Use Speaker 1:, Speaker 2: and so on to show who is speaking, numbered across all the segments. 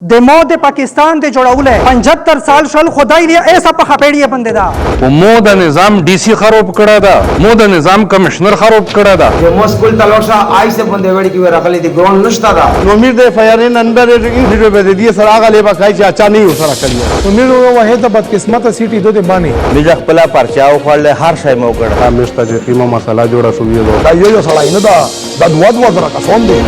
Speaker 1: دمو د پاکستان د جوړول 75 سال شل خدای لري ایسا په خپېړی بندې دا
Speaker 2: مو د نظام ډي سي خراب کړه دا مو د نظام کمشنر خراب کړه دا
Speaker 3: مو سکول تلوشا آی سے بندې وړي کې راغلي دي ګراوند نشتا دا
Speaker 4: امید ده فیارین اندر انټرویو به دي سره هغه لبا کای چې اچا نه وسره کړی
Speaker 5: امید و واحد بدقسمت سیټي دوه باندې
Speaker 6: میجا خپل پرچاو خړل هر شی مو کړ
Speaker 4: همیشته چې قیمه مسله جوړه شوې ده
Speaker 5: دا یو سړی نه دا د دوه زره کسان دي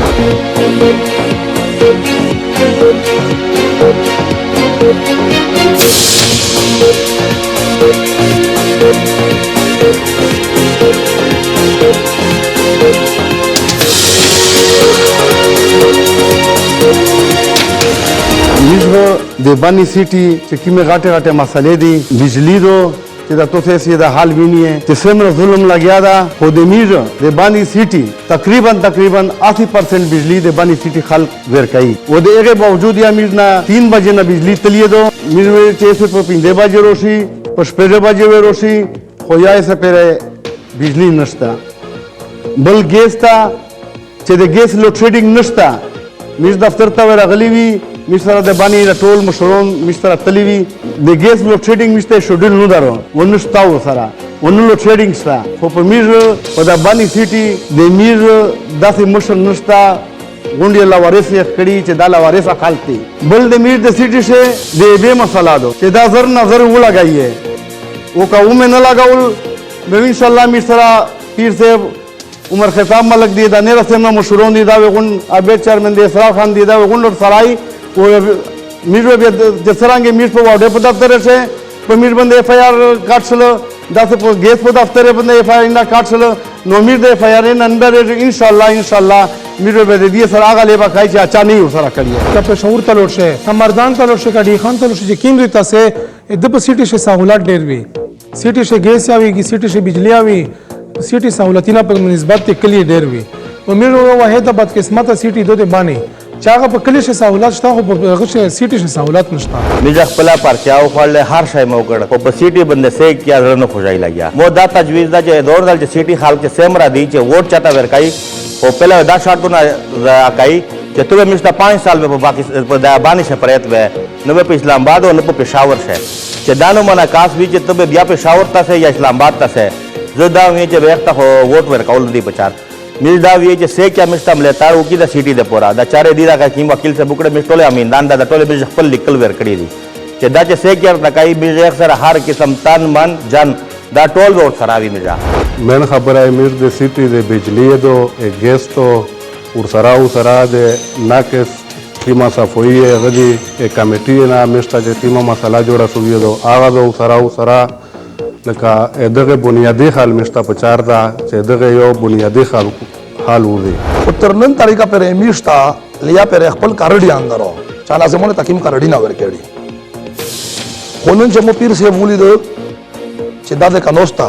Speaker 4: د بانی سیټي چې کومه غاټه مسلې دي بجلی دو چې دا توسه سي دا حال ویني چې څومره ظلم لګیا دا خو د میر د بانی سیټي تقریبا 80% بجلی د بانی سیټي خلک ورکړي او د هغه باوجود یا میر نه 3 بجې نه بجلی تلیه دو میر چې په 5 بجې روشي په 5 بجې روشي خو یا یې سپره بجلی نشته بل ګیس تا چې د ګیس لوډ شیډینګ نشته میر دفتر ته ورغلی وي مشترا د بانی ټول مشرون مشترا تلیوی د ګیس لوډ شیډینګ مشته شډول نو درو ونشتاو سره ونو لوډ شیډینګ سره خو په میر په د بانی سیټي د میر داسې مشر نشتا غونډه لا وارث یې کړی چې دا لا وارث خالتي بل د میر د سیټي شه د به مسله دو چې دا زر نظر ولګایې او کومه نه لگاول به ان شاء الله مشترا پیر صاحب عمر خطاب ملک دی دا نه رسمه مشرون دی دا غون ابي چیرمن دی اسراف خان دی دا غون لوډ سړای او میر به د سرانګې میر په واډه په دفتر شه په میر باندې اف آی آر کاټسل داسې په ګیس په دفتر باندې اف آی آر نه کاټسل نو میر د اف آی آر نه اندر ان شاء الله میر به د دې سره هغه لبا کای چې اچا نه وسره کړی
Speaker 5: ته په شعور تلور شه مردان تلور شه کډی خان تلور شه کیم دوی تاسو د په سیټي شه سہولت ډیر وی سیټي شه ګیس اوی سیټي شه بجلی اوی سیټي سہولتینه په نسبت کلی ډیر وی امید و واحد بدقسمت سیټي دوه باندې چاغه په کلی شه سہولت شته خو په سیټي شه سہولت نشته
Speaker 6: میجا خپل پرچاو خړل هر شی مو کړ په سیټي باندې سه کیا رنه خوشای لګیا مو دا تجویز دا چې دور دل چې سیټي خلک سیمرا دی چې ووټ چاته ورکای او پهله دا شاټونه راکای چې ته مشته 5 سال په پاکستان په دابانی شه پریت و نو په اسلام آباد او نو په پېښور شه چې دانو منا کاس وی چې ته بیا پېښور ته یا اسلام آباد ته زه دا وی چې وخت خو ووټ ورکول دی بچار मिल दा वी जे से क्या मिस्टा मले तार उकी दा सिटी दे पोरा दा चारे दी दा का किम वकील से बुकड़े मिस्टोले अमीन दान दा टोले बिज खपल लिकल वेर कड़ी दी जे दा जे से क्या तकाई बिज अक्सर हर किस्म तन मन जन दा टोल वोट सरावी मिजा
Speaker 4: मैंने खबर है मिर दे सिटी दे बिजली दो एक गैस तो उरसराउ सरा दे ना के कीमा सफोई है गदी एक कमेटी ना मिस्टा जे कीमा मसला जोड़ा सुवियो दो आगा दो उरसराउ सरा لکه دغه بنیادی حال مشته په چار دا چې دغه یو بنیادی حال وږي
Speaker 5: تر نن طریقه پر میشتا لیا پر خپل کارډی اندرو چاله زمونه تکیم کارډی نه ورکړي خونن چې مو پیر سه مولید چې دا د کنوستا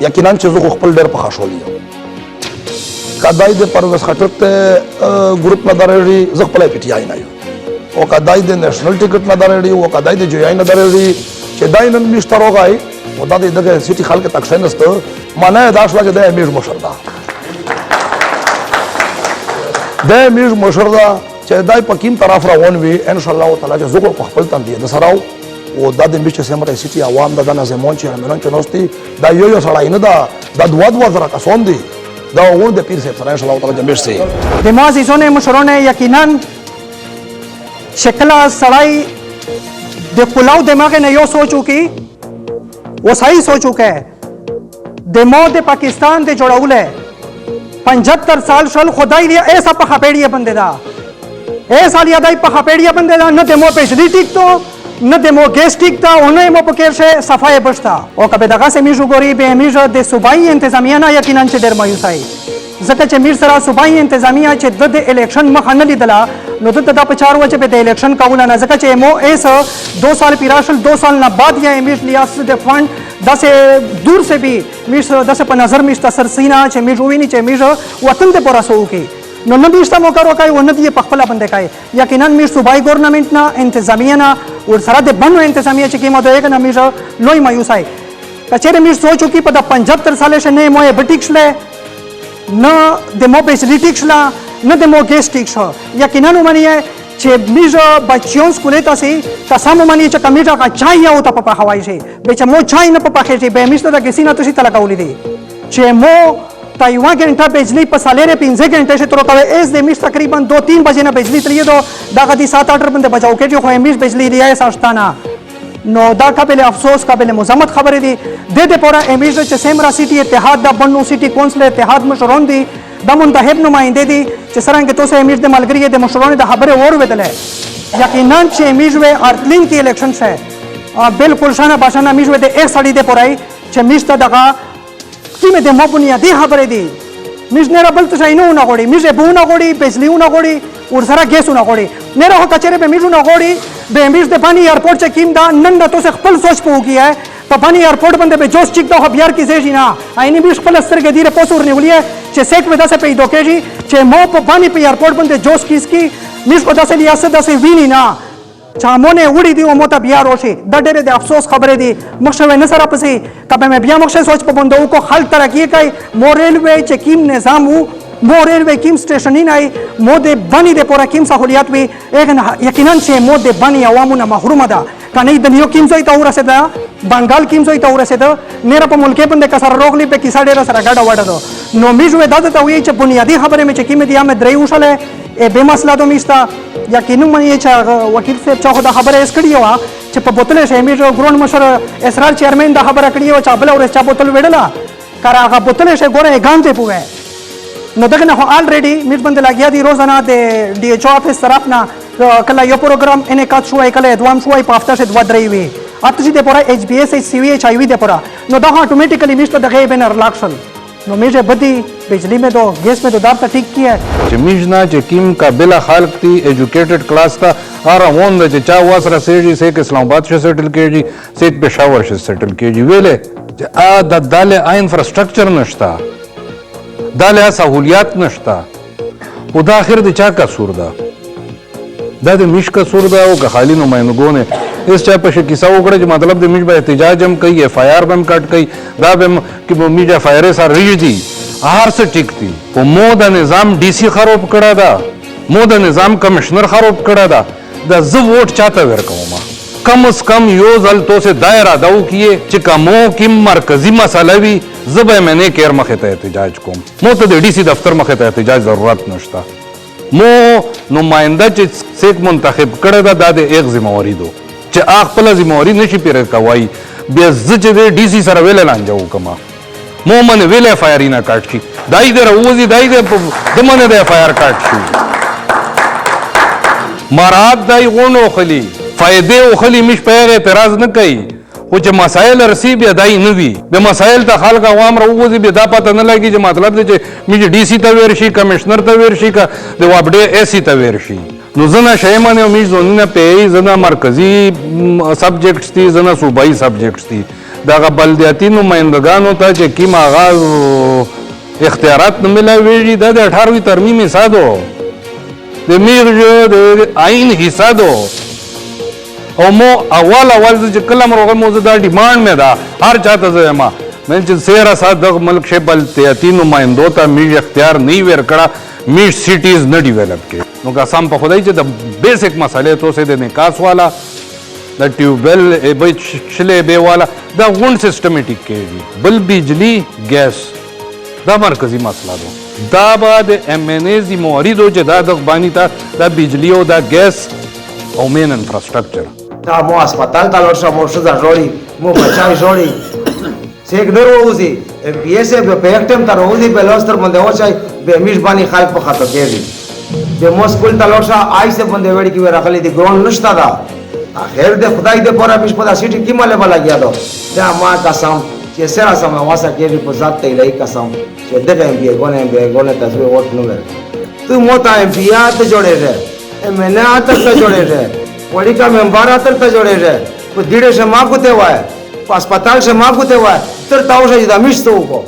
Speaker 5: یقینا چې زه خپل ډېر په خاصولې کدای د پروس خټک ګروپ نه درېږي زه خپل پی ټی آی نه او کدای د نېشنل ټیکټ نه درېږي او کدای د جوای نه درېږي چې داینن میشته راغی او دا دغه سیټي خلک تکښین است معنی دا شو چې د امیر مشر دا د امیر مشر دا چې دای په کوم طرف روان وي ان شاء الله تعالی چې زغور په خپل تن دی د سراو او د دې میشته سمره سیټي عوام د نه زمون چې منن چې نوستي دا یو سړی نه دا د دوه زره کسان دي دا ون د پیر سره ان شاء الله تعالی جمع شي
Speaker 1: د معززونه مشرونه یقینا شکل سړی د کلاو دماغ نه یو سوچو کی وہ صحیح سوچو کہ دمو د پاکستان د جوړول 75 سال شل خدای لري ایسا په خپېړی بندې دا ایسا لري دای په خپېړی بندې دا نه دمو پېښدي ټیک تو نه دمو ګیس ټیک تا اونې مو پکې شه صفای بشتا او کبه دغه سه میجو ګوري به میجو د صوبایي انتظامیه نه یقینا چې ډېر مایوسای ځکه چې میر سره صوبایي انتظامیه چې د الیکشن مخ نه لیدله نو ته دا په 4 وجه به د الیکشن کول نه ځکه چې مو ایس 2 سال پیراشل 2 سال نه بعد یا امیر لیاس د فند داسې دور سے بھی میر داسې په نظر میشته سرسینا چې میر ویني چې میر وطن ته پورا سو کی نو نه بیشته مو کارو کوي ونه دی په خپل باندې کوي یقینا میر صوبایي ګورنمنت نه انتظامیه نه ور سره د بنو انتظامیه چې کیمه دوی کنه میر لوی مایوسای کچېره میر سوچو کی په 75 سال شه نه مو بټیکشله نه د مو بیسلیټیکشلا نه د مو ګیسټیک شو یقینا ومني ce mijo bacion sculeta si ta samu mani ce kamija ka chai ya uta papa hawai si be ce mo chai na papa khe be mista da gesina to si tala kauli di ce mo taiwan घंटा बिजली पसालेरे 5 घंटे से तो कवे S they miss तकरीबन 2-3 बजे ना बिजली तलिए तो दागदी 7-8 बंदे बचाओ के जो मिस बिजली लिया है सास्ताना नो दा काबिल अफसोस काबिल मुजम्मत खबर दी दे पूरा एमिस च सेमरा सिटी इत्तेहाद दा बन्नू सिटी काउंसिल इत्तेहाद मशरोन दी दा मुंतखब नुमाइंदे दी च सरंग तो से एमिस दे मलगरी दे मशरोन दा खबर और वेदले यकीनन च एमिस वे आर्टलिंग की इलेक्शन है बिल्कुल शाना बाशाना मिस वे दे एक साड़ी दे पुराई च मिस दा दगा की में दे मो बुनियादी खबर दी मिस नेरा बल तो साइनो ना गोड़ी मिस बू ना गोड़ी बिजली ना गोड़ी और सारा गैस ना गोड़ी नेरा हो कचरे पे मिस ना गोड़ी बे मिस दे पानी एयरपोर्ट से कीम दा नंदा तो से खपल सोच पो की है तो पानी एयरपोर्ट बंदे पे जोश चिक दो बिहार की जेजी ना आईनी मिस खपल अस्तर के धीरे पोसूर ने बोलिए चे सेक वेदा से पे दो के जी चे मो पानी पे एयरपोर्ट बंदे जोश किसकी मिस को दसे लिया से दसे वीनी ना चामोने उड़ी दी मोता बिहार ओशी दडेरे दे अफसोस खबरे दी मशवे नसर अपसी कबे में बिया मक्ष सोच पबंदो को हल तरह की कई मो रेलवे चे कीम निजाम मो रेलवे कीम स्टेशन ही नहीं मो दे बनी दे पूरा कीम सहूलियत भी एक यकीनन से मो दे बनी अवामु न महरूम दा कनी दनियो कीम सोई तौर से दा बंगाल कीम सोई तौर से दा नेरा प मुल्के बंदे कसर रोगली पे किसाडे रसरा गाडा वाडा दो नो मिजवे दादा तो ये चे बुनियादी खबरे में चे कीम दिया में द्रई उशले ए बेमसला दो मिस्ता यकीन मन ये वकील से चाहो दा खबर एस कड़ी हुआ चे बोतले से मिजो ग्रोन मशर एसरार चेयरमैन दा खबर कड़ी हो चाबला और चा बोतल वेडला करा का बोतले से गोरे गांजे पुवे no daga na already mit bande lagia di rozana de DHO office taraf na kala yo program ene kat shuai kala adwan shuai pafta se dwa drive atji de pora HBS CVH HIV de pora no da automatically mist da gebe na relaxation no meje badi बिजली में तो गैस में तो दाब ठीक किया है
Speaker 2: जमीजना जकीम का बिला खालक थी एजुकेटेड क्लास था और वन द चा वासरा सेजी से के इस्लामाबाद से सेटल के जी से पेशावर से सेटल के जी वेले आ दाले आ इंफ्रास्ट्रक्चर नष्टा दाले आ सहूलियात नष्टा उदा आखिर द चा का सूरदा दादे मिश का सूरदा ओ खाली नुमाइंदगों ने इस चा पे किसा उगड़े जो मतलब द मिश बा एहतजाज हम कई एफआईआर बम काट कई दा बम कि मिज एफआईआर सा रीजी आहार से टिकती वो मोदा निजाम डीसी खरोब कड़ा दा मोदा निजाम कमिश्नर खरोब कड़ा दा दा जब वोट चाहता वेर कौमा कम अज कम यो जल तो से दायरा दाऊ किए चिका मो किम मरकजी मसाला भी जब मैंने केर मखे एहतजाज को मो तो डीसी दफ्तर मखे एहतजाज जरूरत नश्ता मो नुमाइंदा च सेक मुंतखब कड़ा दा दादे एक जिम्मेवारी दो च आख पला जिम्मेवारी नशी पिरे कवाई बेज्ज दे डीसी सर वेले लान जाऊ कमा मोमन वेले एफआईआर ना काटची दाई दे रोजी दाई दे दमने दे एफआईआर काटची मराद दाई गोनो खली फायदे ओ खली मिश पैर एतराज न कई कुछ मसाइल रसीब या दाई नवी बे मसाइल ता खाल का अवाम रोजी बे दा पता न लगी जे मतलब दे मिज डीसी तवेरशी कमिश्नर तवेरशी का दे वाबडे एसी तवेरशी नुजना शयमने मिज जोनना पे जना मरकजी सब्जेक्ट्स थी जना सूबाई सब्जेक्ट्स थी दागा बल्दियाती नुमाइंदगान होता है कि आगाज इख्तियारात न मिला वेजी दा 18वीं तरमीम हिस्सा दो दे मीर जो आइन हिस्सा दो और मो अव्वल जो कलम रोग मौजूदा डिमांड में दा हर चाहता से मा मैं सेरा सा दग मल्क शे बल्दियाती नुमाइंदो ता मीर इख्तियार नहीं वेर कड़ा मीर सिटीज न डेवलप के नुका सम पखुदाई च द बेसिक मसले तो से दे निकास वाला द ट्यूबवेल ए बचले बे वाला द वन सिस्टमेटिक के बल बिजली गैस द मरकजी मसला दो दा बाद एमएनए दी मोरी दो जदा दक बानी था द बिजली ओ द गैस ओ मेन इंफ्रास्ट्रक्चर
Speaker 3: ता मो अस्पताल ता लोशा मो शुदा जोड़ी मो बचाई जोड़ी सेक दरो उसी बीएसए बे पेक्टम ता रोजी बे लोस्टर बंदे हो चाय बे मिशबानी खाल पखा तो केवी बे मो स्कूल ता लोशा आई से बंदे वेड़ी की वे रखली दी ग्राउंड नष्टा दा आखिर दे खुदाई दे पोरा बिश पदा सिटी की माले वाला गया दो त्या मां कसम che sera sama wasa ke riposat te lai kasam che de gone ta sue vote नो तू मोता एमपीया te जोड़े रे ए मैंने आतर te जोड़े रे वड़ी का मेंबर आतर te जोड़े रे को दीड़े से मां कुते हुआ है अस्पताल से मां कुते हुआ है तर ताऊ से मिस तो को